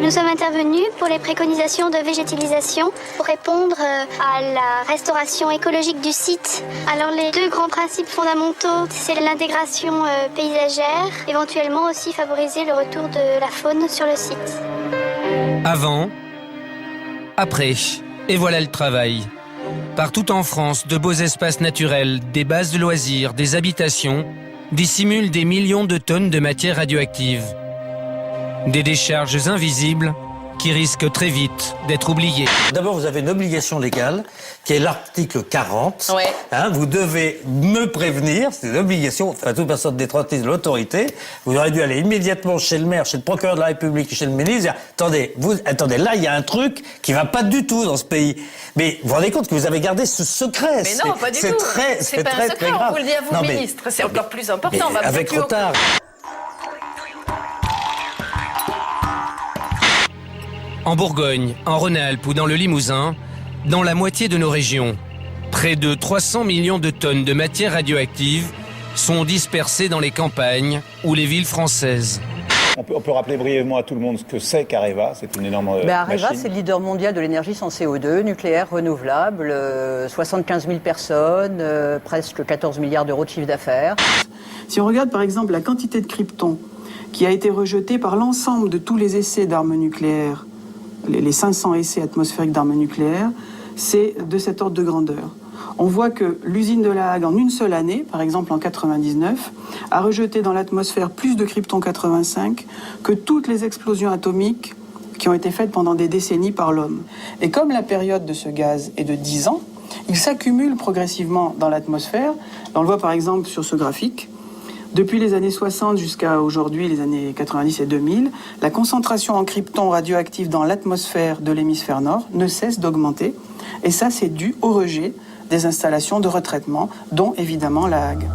Nous sommes intervenus pour les préconisations de végétalisation pour répondre à la restauration écologique du site. Alors les deux grands principes fondamentaux, c'est l'intégration paysagère, éventuellement aussi favoriser le retour de la faune sur le site. Avant, après, et voilà le travail. Partout en France, de beaux espaces naturels, des bases de loisirs, des habitations dissimulent des millions de tonnes de matière radioactive. Des décharges invisibles qui risquent très vite d'être oubliées. D'abord, vous avez une obligation légale, qui est l'article 40. Ouais. Vous devez me prévenir, c'est une obligation, enfin, toute personne détentrice de l'autorité. Vous aurez dû aller immédiatement chez le maire, chez le procureur de la République, chez le ministre, dire, attendez, là, il y a un truc qui va pas du tout dans ce pays. Mais vous vous rendez compte que vous avez gardé ce secret. Mais non, pas du tout. C'est pas un secret, on vous le dit à vous, ministre. C'est encore plus important. On va avec retard. En Bourgogne, en Rhône-Alpes ou dans le Limousin, dans la moitié de nos régions, près de 300 millions de tonnes de matière radioactive sont dispersées dans les campagnes ou les villes françaises. On peut rappeler brièvement à tout le monde ce que c'est qu'Areva. C'est une énorme Areva, machine. c'est le leader mondial de l'énergie sans CO2, nucléaire renouvelable, 75 000 personnes, presque 14 milliards d'euros de chiffre d'affaires. Si on regarde par exemple la quantité de krypton qui a été rejetée par l'ensemble de tous les essais d'armes nucléaires, les 500 essais atmosphériques d'armes nucléaires, c'est de cet ordre de grandeur. On voit que l'usine de La Hague, en une seule année, par exemple en 99, a rejeté dans l'atmosphère plus de krypton 85 que toutes les explosions atomiques qui ont été faites pendant des décennies par l'homme. Et comme la période de ce gaz est de 10 ans, il s'accumule progressivement dans l'atmosphère. On le voit par exemple sur ce graphique. Depuis les années 60 jusqu'à aujourd'hui, les années 90 et 2000, la concentration en krypton radioactif dans l'atmosphère de l'hémisphère nord ne cesse d'augmenter. Et ça, c'est dû au rejet des installations de retraitement, dont évidemment La Hague.